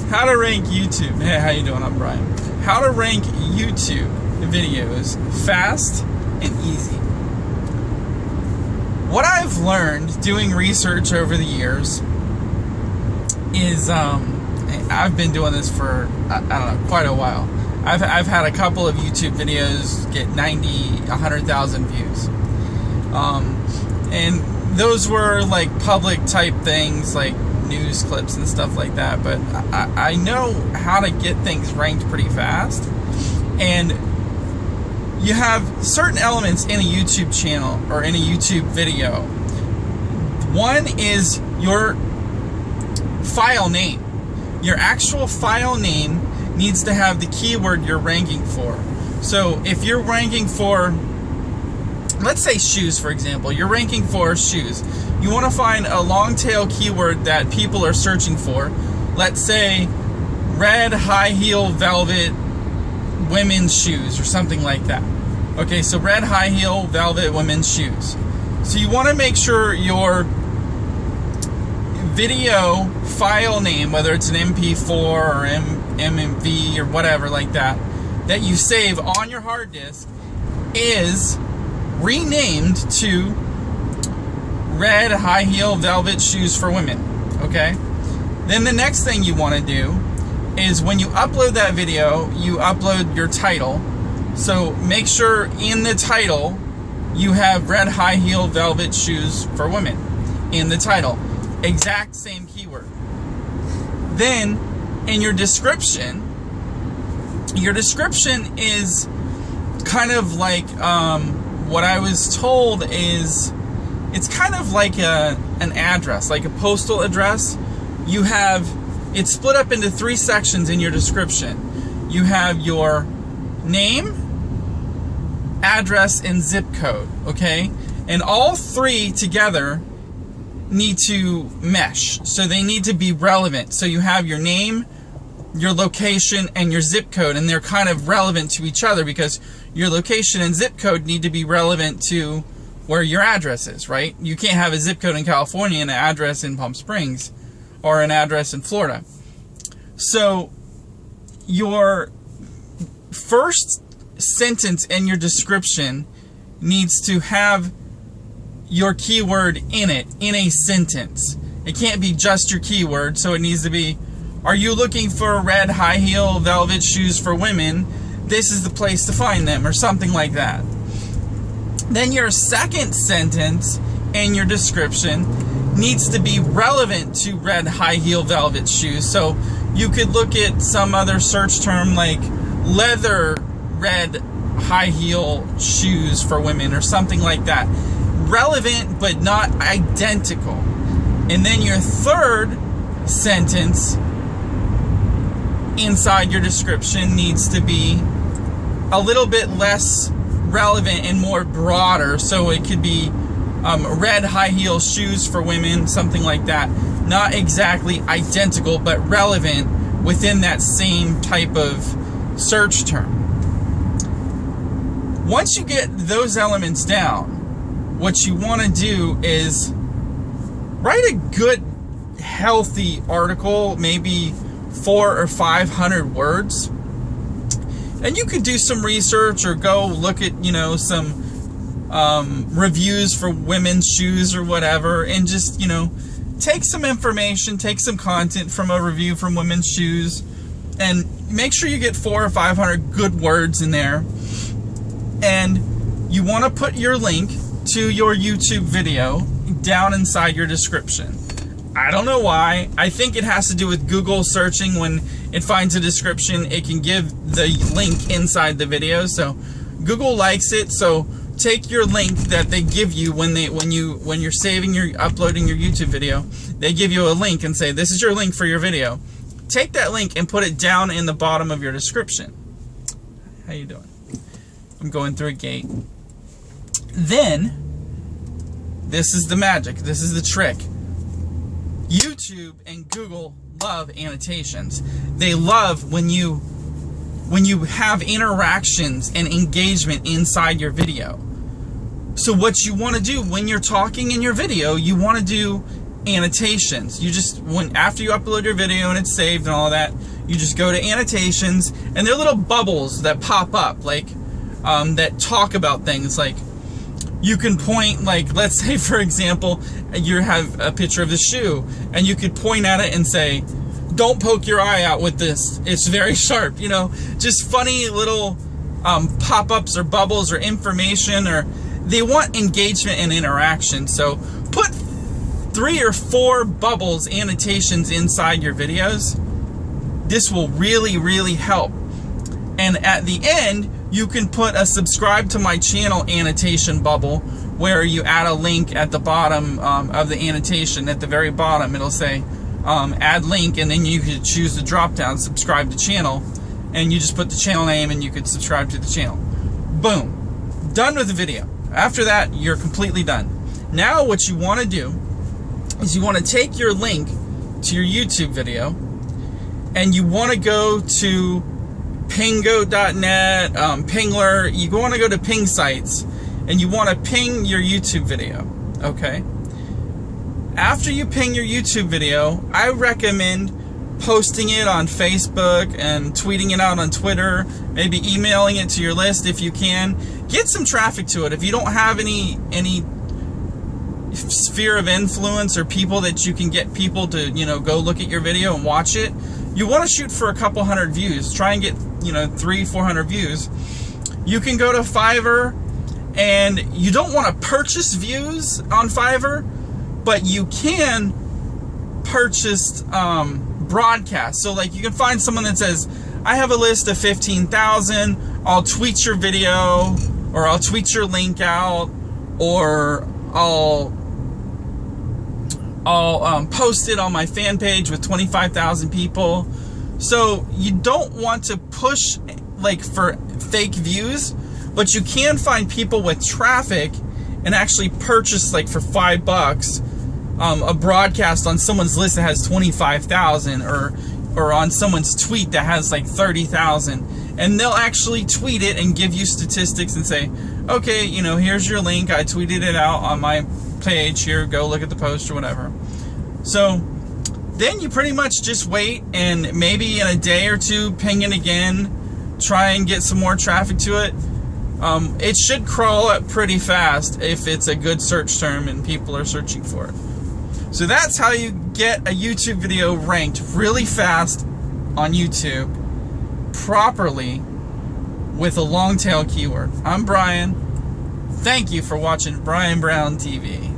How to rank YouTube. Hey, how you doing? I'm Brian. How to rank YouTube videos fast and easy. What I've learned doing research over the years is, I've been doing this for, I don't know, quite a while. I've had a couple of YouTube videos get 90, 100,000 views. And those were like public type things, like news clips and stuff like that. But I know how to get things ranked pretty fast. And you have certain elements in a YouTube channel or in a YouTube video. One is your file name. Your actual file name needs to have the keyword you're ranking for. So if you're ranking for, let's say shoes, for example, you're ranking for shoes. You want to find a long tail keyword that people are searching for. Let's say red high heel velvet women's shoes or something like that. Okay, so red high heel velvet women's shoes. So you want to make sure your video file name, whether it's an MP4 or MMV or whatever like that, that you save on your hard disk is renamed to red high heel velvet shoes for women. Okay? Then the next thing you want to do is when you upload that video, you upload your title. So make sure in the title you have red high heel velvet shoes for women in the title. Exact same keyword. Then in your description is kind of like what I was told is it's kind of like an address, like a postal address. You have it split up into 3 sections in your description. You have your name, address, and zip code, okay? And all 3 together need to mesh, so they need to be relevant. So you have your name, your location, and your zip code, and they're kind of relevant to each other because your location and zip code need to be relevant to where your address is, right? You can't have a zip code in California and an address in Palm Springs or an address in Florida. So your first sentence in your description needs to have your keyword in it, in a sentence. It can't be just your keyword, so it needs to be, are you looking for red high heel velvet shoes for women? This is the place to find them, or something like that. Then your second sentence in your description needs to be relevant to red high heel velvet shoes. So you could look at some other search term like leather red high heel shoes for women or something like that. Relevant but not identical. And then your third sentence inside your description needs to be a little bit less relevant and more broader. So it could be red high heel shoes for women, something like that. Not exactly identical, but relevant within that same type of search term. Once you get those elements down, what you want to do is write a good, healthy article, maybe 400 or 500 words. And you could do some research or go look at, some reviews for women's shoes or whatever, and just, take some information, take some content from a review from women's shoes, and make sure you get 400 or 500 good words in there. And you want to put your link to your YouTube video down inside your description. I don't know why. I think it has to do with Google searching. When it finds a description, it can give the link inside the video. So Google likes it. So take your link that they give you when you're uploading your YouTube video. They give you a link and say, this is your link for your video. Take that link and put it down in the bottom of your description. How you doing? I'm going through a gate. Then, this is the magic. This is the trick. YouTube and Google love annotations. They love when you have interactions and engagement inside your video. So what you want to do when you're talking in your video, you want to do annotations. You just, after you upload your video and it's saved and all that, you just go to annotations, and they're little bubbles that pop up, like that talk about things. Like you can point, like let's say for example you have a picture of the shoe, and you could point at it and say, don't poke your eye out with this, it's very sharp. You know, just funny little pop-ups or bubbles or information, or they want engagement and interaction. So put 3 or 4 bubbles, annotations inside your videos. This will really help. And at the end, you can put a subscribe to my channel annotation bubble, where you add a link at the bottom of the annotation. At the very bottom it'll say add link, and then you could choose the drop down, subscribe to channel, and you just put the channel name and you could subscribe to the channel. Boom, done with the video. After that, you're completely done. Now what you want to do is you want to take your link to your YouTube video, and you want to go to pingo.net, Pingler. You want to go to ping sites, and you want to ping your YouTube video. Okay? After you ping your YouTube video, I recommend posting it on Facebook and tweeting it out on Twitter, maybe emailing it to your list if you can. Get some traffic to it. If you don't have any sphere of influence or people that you can get people to, you know, go look at your video and watch it, you want to shoot for a couple hundred views. Try and get, you know, 300-400 views. You can go to Fiverr, and you don't want to purchase views on Fiverr, but you can purchase broadcast. So like you can find someone that says, I have a list of 15,000, I'll tweet your video, or I'll tweet your link out, or I'll post it on my fan page with 25,000 people. So you don't want to push like for fake views, but you can find people with traffic and actually purchase like for $5 a broadcast on someone's list that has 25,000, or on someone's tweet that has like 30,000, and they'll actually tweet it and give you statistics and say, okay, you know, here's your link, I tweeted it out on my page, here, go look at the post or whatever. So then you pretty much just wait, and maybe in a day or two ping it again, try and get some more traffic to it. It should crawl up pretty fast if it's a good search term and people are searching for it. So that's how you get a YouTube video ranked really fast on YouTube properly with a long tail keyword. I'm Brian. Thank you for watching Brian Brown TV.